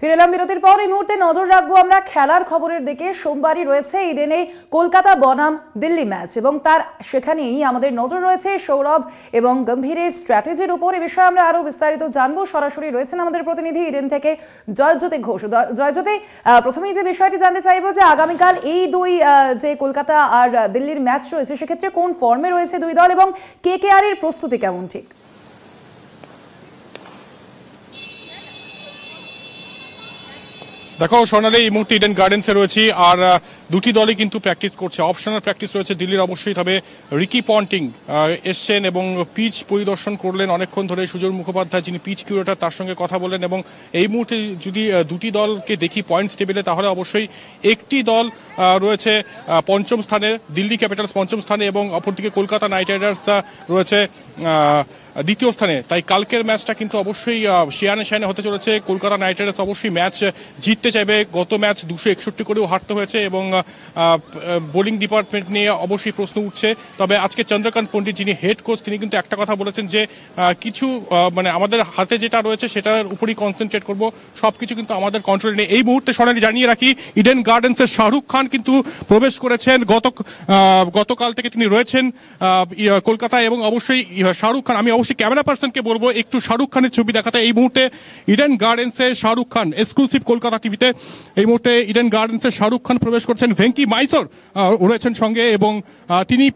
ফিরে এলাম বিরতির পর। এই মুহূর্তে নজর রাখবো আমরা খেলার খবরের দিকে। সোমবারই রয়েছে ইডেনে কলকাতা বনাম দিল্লি ম্যাচ এবং তার সেখানেই আমাদের নজর রয়েছে সৌরভ এবং গম্ভীরের স্ট্র্যাটেজির উপর। এ বিষয়ে আমরা আরো বিস্তারিত জানবো। সরাসরি রয়েছেন আমাদের প্রতিনিধি ইডেন থেকে জয়জ্যোতি ঘোষ। জয়জ্যোতি, প্রথমেই যে বিষয়টি জানতে চাইবো যে আগামীকাল এই দুই যে কলকাতা আর দিল্লির ম্যাচ রয়েছে সেক্ষেত্রে কোন ফর্মে রয়েছে দুই দল এবং কেকেআর এর প্রস্তুতি কেমন? ঠিক দেখো সোনালি, এই মুহূর্তে ইডেন গার্ডেন্সে রয়েছি আর দুটি দলই কিন্তু প্র্যাকটিস করছে। অপশনাল প্র্যাকটিস রয়েছে দিল্লির অবশ্যই, তবে রিকি পন্টিং এসছেন এবং পিচ পরিদর্শন করলেন অনেকক্ষণ ধরে। সুজয় মুখোপাধ্যায় যিনি পিচ কিউরেটর তার সঙ্গে কথা বললেন এবং এই মুহূর্তে যদি দুটি দলকে দেখি পয়েন্টস টেবিলে তাহলে অবশ্যই একটি দল রয়েছে পঞ্চম স্থানে, দিল্লি ক্যাপিটালস পঞ্চম স্থানে এবং অপরদিকে কলকাতা নাইট রাইডার্স রয়েছে দ্বিতীয় স্থানে। তাই কালকের ম্যাচটা কিন্তু অবশ্যই শিয়ানে শিয়ানে হতে চলেছে। কলকাতা নাইট রাইডার্স অবশ্যই ম্যাচ জিততে চাইবে। গত ম্যাচ 261 করেও হারতে হয়েছে এবং বোলিং ডিপার্টমেন্ট নিয়ে অবশ্যই প্রশ্ন উঠছে। তবে আজকে চন্দ্রকান্ত পণ্ডিত যিনি হেড কোচ তিনি কিন্তু একটা কথা বলেছেন যে কিছু মানে আমাদের হাতে যেটা রয়েছে সেটার উপরই কনসেন্ট্রেট করব, সবকিছু কিন্তু আমাদের কন্ট্রোলে নেই। এই মুহূর্তে সোনালি জানিয়ে রাখি ইডেন গার্ডেন্সের শাহরুখ খান কিন্তু প্রবেশ করেছেন। গতকাল থেকে তিনি রয়েছেন কলকাতায় এবং অবশ্যই শাহরুখ খান, আমি অবশ্যই ক্যামেরা পার্সনকে বলবো একটু শাহরুখ খানের ছবি দেখাতে। এই মুহূর্তে ইডেন গার্ডেন্সে শাহরুখ খান, এক্সক্লুসিভ কলকাতা টিভিতে। এই মুহূর্তে ইডেন গার্ডেন্সে শাহরুখ খান প্রবেশ করছেন, ভেঙ্কি মাইসোর রয়েছেন সঙ্গে এবং তিনি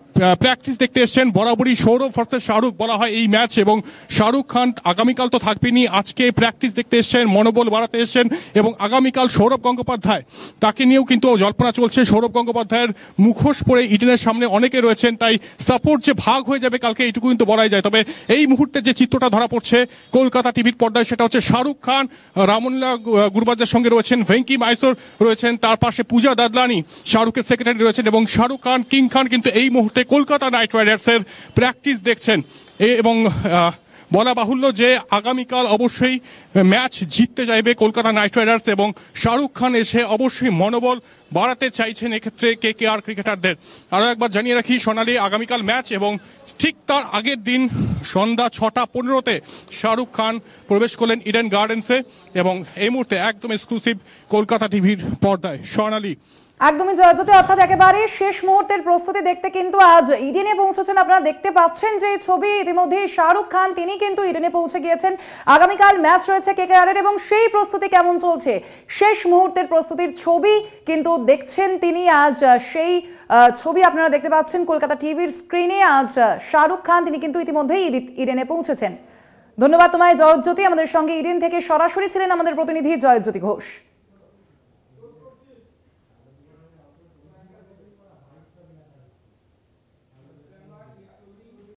প্র্যাকটিস দেখতে এসছেন। বরাবরই সৌরভ ভার্সেস শাহরুখ বলা হয় এই ম্যাচ এবং শাহরুখ খান আগামীকাল তো থাকবেনি, আজকে প্র্যাকটিস দেখতে এসছেন, মনোবল বাড়াতে এসছেন এবং আগামীকাল সৌরভ গঙ্গোপাধ্যায় তাকে নিয়েও কিন্তু জল্পনা চলছে। সৌরভ গঙ্গোপাধ্যায়ের মুখোশ পরে ইডেনের সামনে অনেকে রয়েছেন, তাই সাপোর্ট যে ভাগ হয়ে যাবে কালকে এইটুকু কিন্তু বলাই যায়। তবে এই মুহূর্তে যে চিত্রটা ধরা পড়ছে কলকাতা টিভির পর্দায় সেটা হচ্ছে শাহরুখ খান রামলীলা গুরবাজের সঙ্গে রয়েছেন, ভেঙ্কি মাইসোর রয়েছেন, তার পাশে পূজা দাদলানি শাহরুখের সেক্রেটারি রয়েছেন এবং শাহরুখ খান কিং খান কিন্তু এই মুহূর্তে কলকাতা নাইট রাইডার্সের প্র্যাকটিস দেখছেন। এবং বলা বাহুল্য যে আগামীকাল অবশ্যই ম্যাচ জিততে চাইবে কলকাতা নাইট রাইডার্স এবং শাহরুখ খান এসে অবশ্যই মনোবল বাড়াতে চাইছেন এক্ষেত্রে কেকেআর ক্রিকেটারদের। আরও একবার জানিয়ে রাখি সোনালি, আগামীকাল ম্যাচ এবং ঠিক তার আগের দিন সন্ধ্যা 6:15 শাহরুখ খান প্রবেশ করলেন ইডেন গার্ডেন্সে এবং এই মুহূর্তে একদম এক্সক্লুসিভ কলকাতা টিভির পর্দায়। সোনালি, একদমই জয়জ্যোতি, অর্থাৎ একেবারে শেষ মুহূর্তের প্রস্তুতি দেখতে কিন্তু আজ ইডেনে পৌঁছেছেন। আপনারা দেখতে পাচ্ছেন যে ছবি ইতিমধ্যে শাহরুখ খান তিনি কিন্তু ইডেনে পৌঁছে গিয়েছেন। আগামীকাল ম্যাচ রয়েছে কেকেআর এর এবং সেই প্রস্তুতি কেমন চলছে, শেষ মুহূর্তের প্রস্তুতির ছবি কিন্তু দেখছেন তিনি। আজ সেই ছবি আপনারা দেখতে পাচ্ছেন কলকাতা টিভির স্ক্রিনে। আজ শাহরুখ খান তিনি কিন্তু ইতিমধ্যেই ইডেনে পৌঁছেছেন। ধন্যবাদ তোমায় জয়জ্যোতি। আমাদের সঙ্গে ইডেন থেকে সরাসরি ছিলেন আমাদের প্রতিনিধি জয়জ্যোতি ঘোষ।